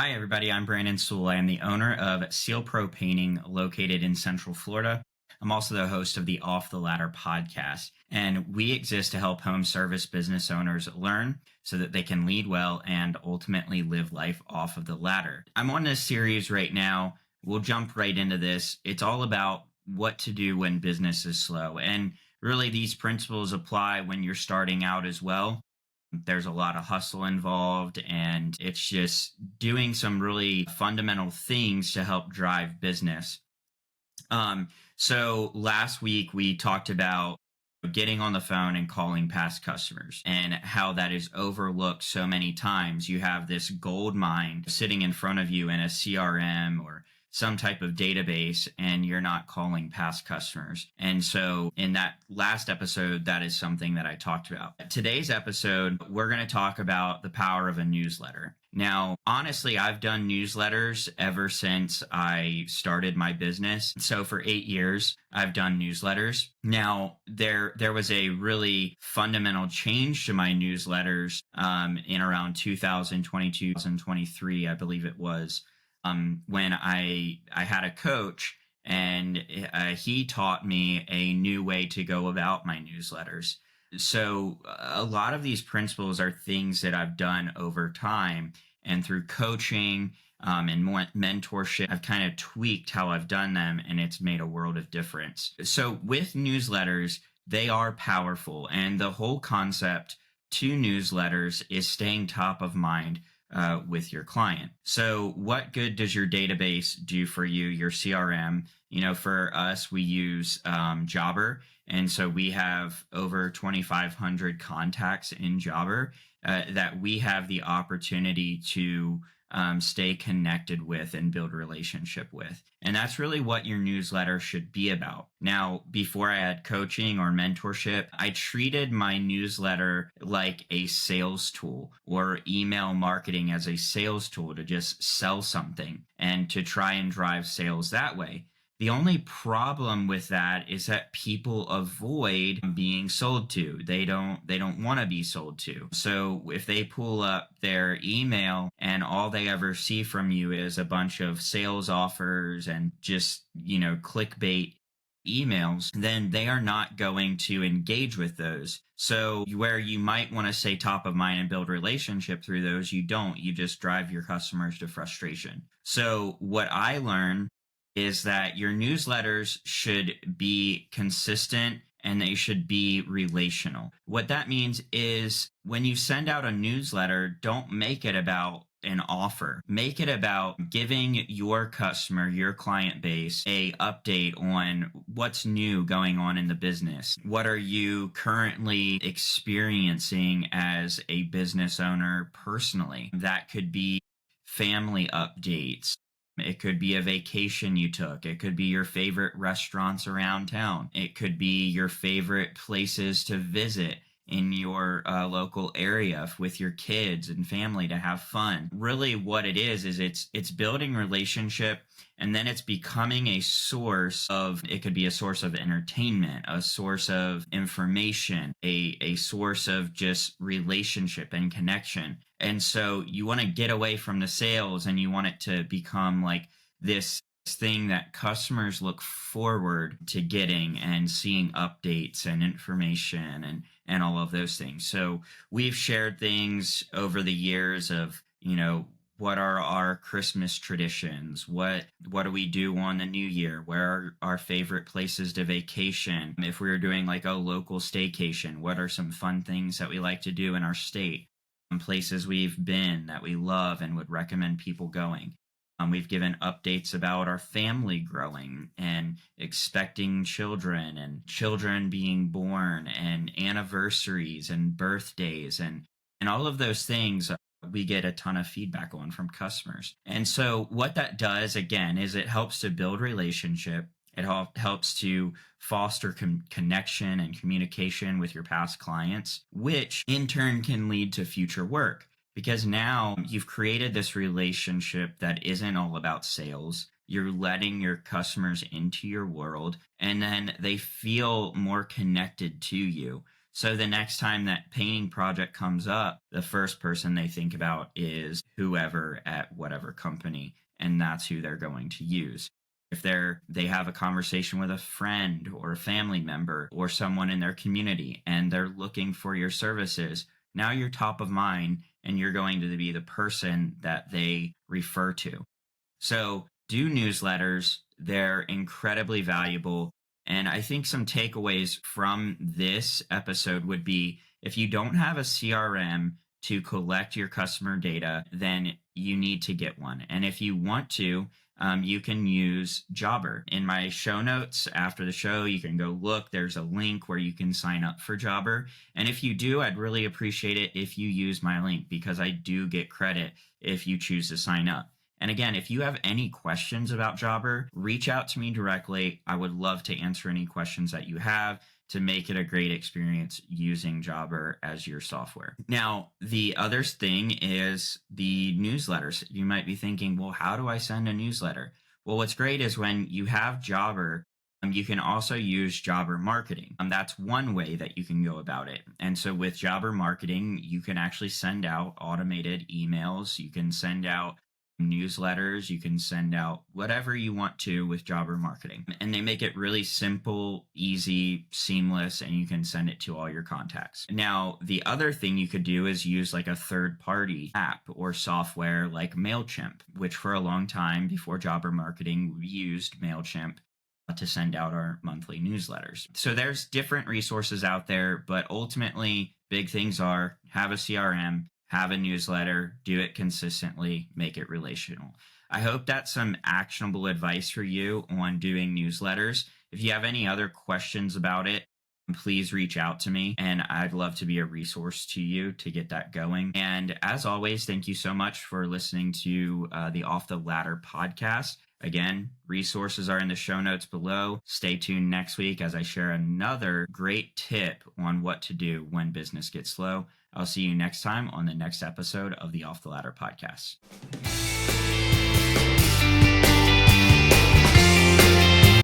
Hi, everybody. I'm Branden Sewell. I am the owner of Seal Pro Painting located in Central Florida. I'm also the host of the Off the Ladder podcast, and we exist to help home service business owners learn so that they can lead well and ultimately live life off of the ladder. I'm on this series right now. We'll jump right into this. It's all about what to do when business is slow. And really, these principles apply when you're starting out as well. There's a lot of hustle involved, and it's just doing some really fundamental things to help drive business. So last week we talked about getting on the phone and calling past customers and how that is overlooked so many times. You have this gold mine sitting in front of you in a CRM or some type of database, and you're not calling past customers. And so in that last episode, that is something that I talked about. Today's episode, we're going to talk about the power of a newsletter. Now, honestly, I've done newsletters ever since I started my business. So for 8 years, I've done newsletters. Now, there was a really fundamental change to my newsletters in around 2022, 2023, I believe it was. When I had a coach, and he taught me a new way to go about my newsletters. So a lot of these principles are things that I've done over time, and through coaching and mentorship, I've kind of tweaked how I've done them, and it's made a world of difference. So with newsletters, they are powerful, and the whole concept to newsletters is staying top of mind with your client. So what good does your database do for you, your CRM? You know, for us, we use Jobber. And so we have over 2,500 contacts in Jobber that we have the opportunity to stay connected with and build a relationship with. And that's really what your newsletter should be about. Now, before I had coaching or mentorship, I treated my newsletter like a sales tool, or email marketing as a sales tool to just sell something and to try and drive sales that way. The only problem with that is that people avoid being sold to. They don't want to be sold to. So if they pull up their email and all they ever see from you is a bunch of sales offers and just, clickbait emails, then they are not going to engage with those. So where you might want to stay top of mind and build relationship through those, you don't. You just drive your customers to frustration. So what I learned is that your newsletters should be consistent and they should be relational. What that means is when you send out a newsletter, don't make it about an offer. Make it about giving your customer, your client base, a update on what's new going on in the business. What are you currently experiencing as a business owner personally? That could be family updates. It could be a vacation you took. It could be your favorite restaurants around town. It could be your favorite places to visit in your local area with your kids and family to have fun. Really what it is it's building relationship, and then it's becoming a source of, it could be a source of entertainment, a source of information, a source of just relationship and connection. And so you want to get away from the sales, and you want it to become like this thing that customers look forward to getting and seeing updates and information and all of those things. So we've shared things over the years of, what are our Christmas traditions? What do we do on the new year? Where are our favorite places to vacation? If we were doing like a local staycation, what are some fun things that we like to do in our state? Places we've been that we love and would recommend people going. We've given updates about our family growing and expecting children and children being born and anniversaries and birthdays and all of those things. We get a ton of feedback on from customers. And so what that does, again, is it helps to build relationship. It helps to foster connection and communication with your past clients, which in turn can lead to future work. Because now you've created this relationship that isn't all about sales. You're letting your customers into your world, and then they feel more connected to you. So the next time that painting project comes up, the first person they think about is whoever at whatever company, and that's who they're going to use. If they have a conversation with a friend or a family member or someone in their community and they're looking for your services, now you're top of mind and you're going to be the person that they refer to. So do newsletters. They're incredibly valuable. And I think some takeaways from this episode would be if you don't have a CRM to collect your customer data, then you need to get one. And if you want to, you can use Jobber. In my show notes after the show, you can go look. There's a link where you can sign up for Jobber. And if you do, I'd really appreciate it if you use my link because I do get credit if you choose to sign up. And again, if you have any questions about Jobber, reach out to me directly. I would love to answer any questions that you have to make it a great experience using Jobber as your software. Now, the other thing is the newsletters. You might be thinking, well, how do I send a newsletter? Well, what's great is when you have Jobber, you can also use Jobber marketing. That's one way that you can go about it. And so with Jobber marketing, you can actually send out automated emails. You can send out newsletters, you can send out whatever you want to with Jobber marketing. And they make it really simple, easy, seamless, and you can send it to all your contacts. Now, the other thing you could do is use like a third-party app or software like MailChimp, which for a long time before Jobber marketing, we used MailChimp to send out our monthly newsletters. So there's different resources out there, but ultimately, big things are have a CRM, have a newsletter, do it consistently, make it relational. I hope that's some actionable advice for you on doing newsletters. If you have any other questions about it, please reach out to me and I'd love to be a resource to you to get that going. And as always, thank you so much for listening to the Off the Ladder podcast. Again, resources are in the show notes below. Stay tuned next week as I share another great tip on what to do when business gets slow. I'll see you next time on the next episode of the Off the Ladder podcast.